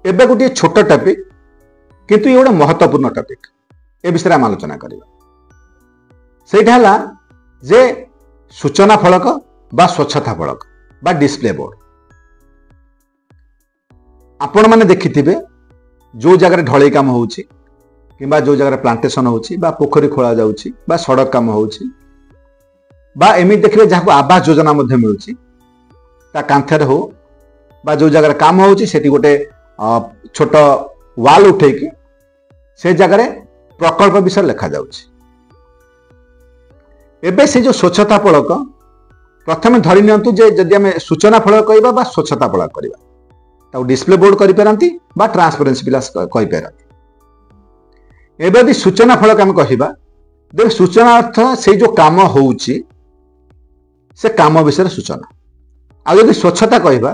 एबे गोटे छोट टॉपिक किंतु ये गोटे महत्वपूर्ण टॉपिक ए विषय आम आलोचना करवा सेटा जे सूचना फलक बा स्वच्छता फलक बा डिस्प्ले बोर्ड आपण माने देखिथिबे जो जगह ढलई काम होउची किंबा जो जगह प्लांटेशन होउची बा पोखरी खोला जाउची बा सड़क काम होउची बा एमि देखिबे जहाको आवास योजना मध्ये मिलुची ता कांथर हो बा जो जगह काम होउची सेठी गोटे छोट वाल उठेकी से जगह प्रकल्प विषय लिखा जाउची एबे से जो स्वच्छता फलक प्रथम धरि नियंतु जे जदि आम सूचना फलक कहबा बा स्वच्छता फलक करबा ताऊ डिस्प्ले बोर्ड करि पारंती बा ट्रांसपेरेंसी प्लस कहि पारंती एबे यदि सूचना फलक आम कहबा देख सूचना अर्थ से जो काम होउची से काम विषय सूचना आ यदि स्वच्छता कहबा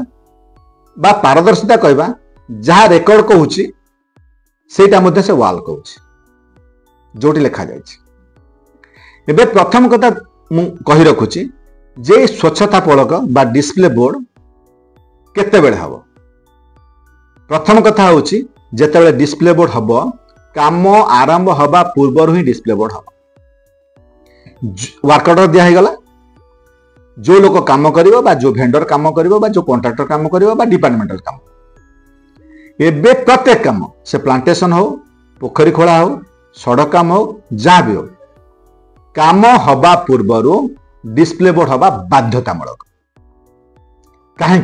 बा पारदर्शिता कहबा जहा रेकर्ड कहूची सेटा मध्ये से वाल कहूची जोटी लिखा जायछि एबे प्रथम कथा मु कहि रखुची जे स्वच्छता फलक बा डिस्प्ले बोर्ड केते बेले हबो प्रथम कथा होची जेतेबेले डिस्प्ले बोर्ड हबो काम आरंभ हबा पूर्व ही डिस्प्ले बोर्ड हबो वर्क ऑर्डर दिया है गला जो लोक काम करिवो बा जो वेंडर काम करिवो बा जो कॉन्ट्रैक्टर काम करिवो बा डिपार्टमेंटल काम एबे प्रत्येक काम से प्लांटेशन हो पोखरी खोला हो सड़क काम हो जहाँ भी हो काम हबा पूर्वर डिस्प्ले बोर्ड हबा बाध्यतामूलक कहीं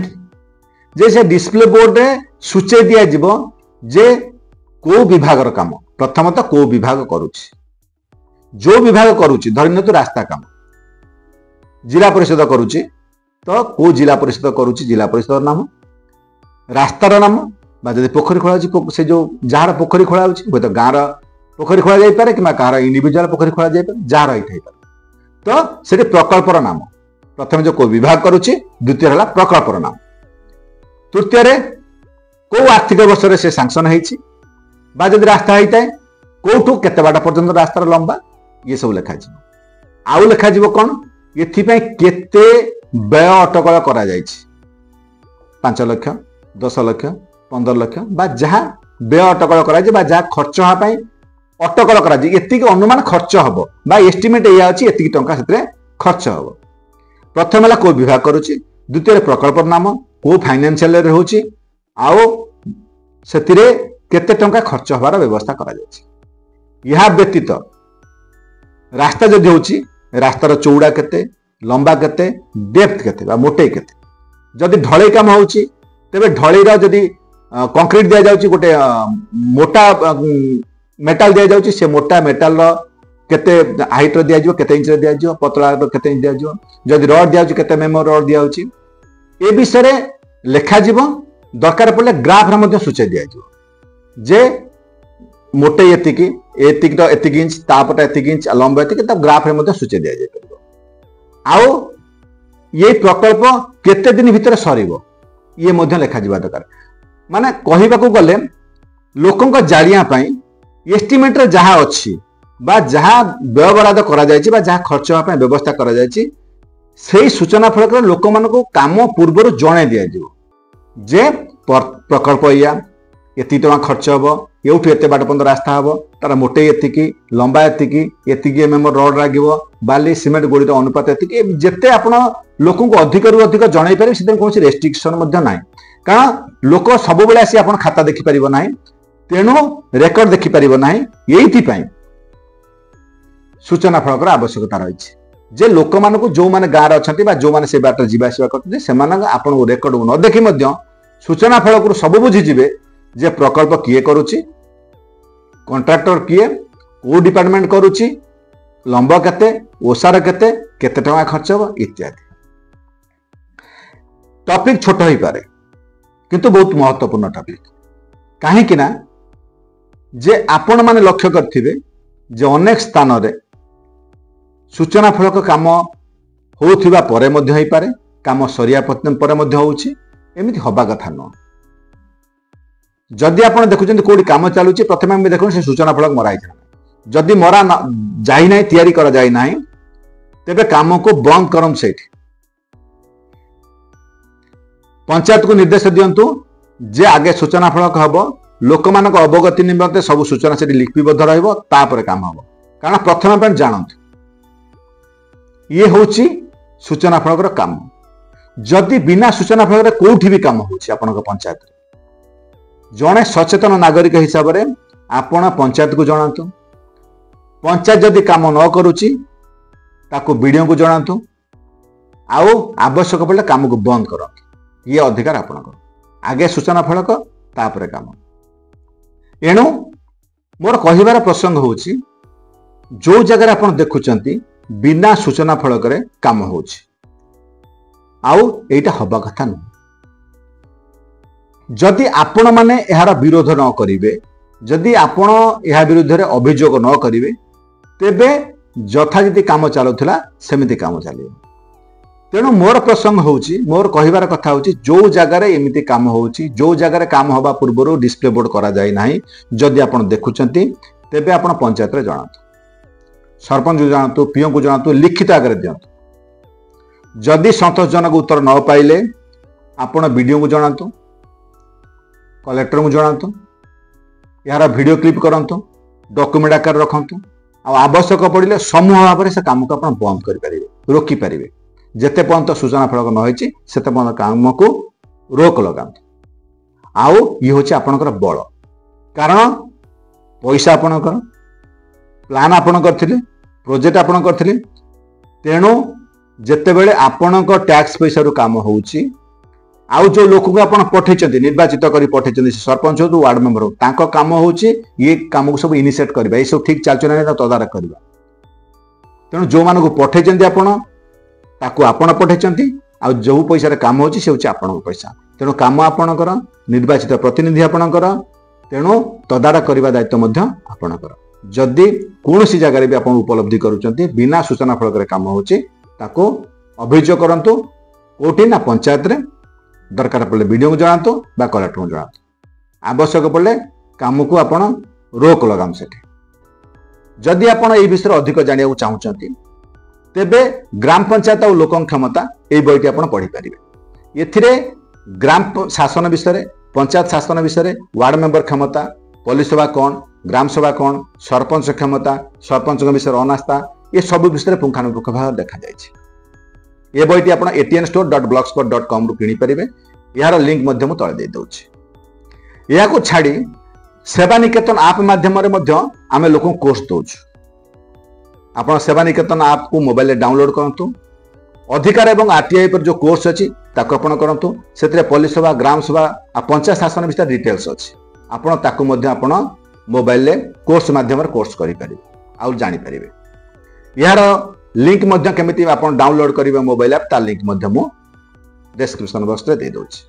जे से डिस्प्ले बोर्ड रे सूचे दिया जीवो जे को विभाग रो काम प्रथमतः को विभाग करूची जो विभाग करूची धरिन तो रास्ता काम जिला परिषद करूची तो को जिला परिषद करूची जिला परिषद नाम रास्तार नाम बा जदि पोखरी खोला से जो जार पोखरी खोला हो तो गाँव पोखरी खोला जाई पारे कि कार इंडिविजुअल पोखरी खोला जाई पारे जार रही तो से प्रकल्पर नाम प्रथम जो को विभाग करूची द्वितीय है प्रकल्पर नाम तृतीय को आर्थिक वर्ष से सांक्शन होती जदि रास्ता होता है कौटू केते बाट पर्यंत रास्तार लंबा ये सब लिखा आउ लिखा कौन ये केते व्यय अटकल करा 5 लाख 10 लाख 15 लाख बा जहाँ व्यय अटकल करा जहाँ खर्च होगापाई अटकल करा एति अनुमान खर्च हम बा एस्टिमेट या अच्छी एति टंका से खर्च हम प्रथम है को विभाग करुच्ची द्वितीय प्रकल्प नाम को फाइनेंशियल रोचे आउ से केते टंका खर्च हबार व्यवस्था करा यह व्यतीत रास्ता जदि होची रास्तार चौड़ा केते लंबा केते डेप्थ केते बा मोटे केते जदि ढलई काम होची तेबे ढलईर जदि कंक्रीट दिया जाउची गोटे मोटा मेटाल दिया जाउची से मोटा मेटाल रो केते हाइट रो दिया जिवो केते इंच रो दिया जिवो पतला रो केते इंच दिया जिवो जदि रड दिया जाउची केते मेमो रड दिया जाउची ए विषय रे लेखा जीव दरकार पड़े ग्राफ रे मध्ये सूचे दिया जिवो जे मोटे एतिकी एतिक तो एतिक इंच तापटा एतिक इंच लंबा एतिक तब ग्राफ रे मध्ये सूचे दिया जाय परबो आउ ये प्रकल्प केते दिन भितर सरीबो ये मध्ये लेखा जिबा दरकार माने कहिबा को गले लोकंक जालिया पई एस्टिमेट रे जहा अछि बा जहा व्यय बराद करा जायछि बा जहा खर्च होआ पई व्यवस्था करा जायछि सेही सूचना फलक रे लोक मानको काम पूर्व जणे दिया जिवो जे प्रकल्प या एति टका खर्च हम एवठू एत बाट पर्यंत रास्ता हम तार मोटे एतिकी लंबा एतिकी एमएम रड लगे बाली सीमेंट गोड़ी अनुपात एतिकी जिते आप लोक अधिक रु अधिक जन पारे से कौन रेस्ट्रिक्शन ना कारण लोक सब बेले आसी आप खाता देखिपर ना तेणु रेकर्ड देखिपर ना ये सूचना फलकर आवश्यकता रही जे लोक मान जो मैंने गाँव अच्छा जो मैंने से बाट जावासवा करते आप रेकर्ड को न देखी सूचना फलक सब बुझीजे जे प्रकल्प किए करुची कॉन्ट्रैक्टर किए को डिपार्टमेंट करुची लंब केते ओसार केते केते टका खर्च हो इत्यादि टॉपिक छोट हो पारे किंतु बहुत महत्वपूर्ण टॉपिक कहीं कि ना जे आपण माने लक्ष्य करथिबे जे अनेक स्थान रे सूचना फलक काम होउथिबा परे मध्ये होई पारे काम सरिया परे मध्ये होउची एमिति हबा कथा न जदि आप देखुं कौटी कम चलुची प्रथम आम देखो से सूचना फलक मरा जदि मरा जाई ना तैयारी करा जाई ना तेबे काम को बंद करम से पंचायत को निर्देश दिंतु जे आगे सूचना फलक हम लोक मान अवगति निमंते सब सूचना से लिपिबद्ध रहा काम हम कारण प्रथम जानतु ये हूँ सूचना फलक काम जदि बिना सूचना फलक कौटी भी काम हो पंचायत जड़े सचेतन नागरिक हिसाब से आपण पंचायत को जनातु पंचायत जदि काम न करुच्ची ताकू बीडीओ को जनातु आउ आवश्यक पड़े काम को बंद करतु ये अधिकार आपण आगे सूचना फलक तापर काम एणु मोर कहिबार प्रसंग होची जो जगह आप देखुंट बिना सूचना फलक काम हो आईटा हवा कथा नुह जदि आपण माने यार विरोध न करिवे जदि आपण या विरुद्ध रे अभियोग न करिवे तेबे यथाजीति काम चलुला सेमिति काम चलियो तेणु मोर प्रसंग होची मोर कहिबार कथा होची जो जगार एमिति काम होची जो जगार काम हवा पूर्व डिस्प्ले बोर्ड करा जाय नाही जदि आपण देखुचंती तेबे आपण पंचायत रे जणातु सरपंच को जणातु पीओ को जणातु लिखित आगे दियंतु जदि संतोषजनक उत्तर न पाइले आपण वीडियो को जणातु कलेक्टर को जणातु यार वीडियो क्लिप करंतु डॉक्यूमेंट आकार रखंतु आवश्यक पड़े समूह भाव से काम को आप बंद करें रोकी पारे जिते पर्यंत सूचना फलक न होती से पर्यंत काम को रोक लगातु आउ ये हूँ आपणकर बल कारण पैसा आपणकर प्लान आपण करथिले प्रोजेक्ट आपण करथिले तेणु जेतेबेले आपणक टैक्स पैसा रू काम होउची आउ जो लोक को आपण पठेचंती निर्वाचित करी पठेचंती सरपंच हो वार्ड मेंबर हो तांको काम होउची ये काम को सब इनिशिएट करबा ए सब ठीक चालचो ना तदारख करबा तेणु जो मान को पठेचंती आपण ताकू आपण पठेचंती आ जो पैसा रे काम होउची से होउची आपणक पैसा तेणु काम आपणकर निर्वाचित प्रतिनिधि आपणकर तेणु तदारख करबा दायित्व मध्य आपणकर जदि कौन सी जगह भी आप उपलब्धि करुँच बिना सूचना फलक काम होची ताको अभियोग करंतु कोठी ना पंचायत रे दरकार पड़े वीडियो को जनातु बा कलेक्टर को जनातु आवश्यक पड़े काम को आपण रोक लगाम सेठी जदि आपण ए विषय अधिक जानिया चाहूचंती तेबे ग्राम पंचायत और लोक क्षमता ए बईटी आपण पढ़ी पारिबे एथिरे ग्राम शासन विषय पंचायत शासन विषय वार्ड मेंबर क्षमता पुलिस सभा कौन ग्राम सभा कौन सरपंच क्षमता सरपंच विषय अनास्था ये सब विषय पुंखानुपुंख भाव देखा जाए ये बईटी आप atnstore.blogspot.com रु किनी परिबे यार लिंक मध्य मु तळे दे दउछि या को छाडी सेवा निकेतन ऐप माध्यम रे मध्य आमे लोक कोर्स दउछु आपण सेवा निकेतन ऐप को मोबाइल रे डाउनलोड करंतु अधिकार एवं आरटीआई पर जो कोर्स अछि ताको आपण करंतु सेतरे पुलिस सभा ग्राम सभा आ पंचायत शासन विषय डिटेल्स अछि आपण ताको मध्य आपण मोबाइल रे कोर्स माध्यम रे कोर्स करि परिबे आ जानि परिबे यार लिंक मध्य केमिति आपण डाउनलोड करिवे मोबाइल ऐप ता लिंक मध्य मु डिस्क्रिप्शन बॉक्स रे दे दोछि।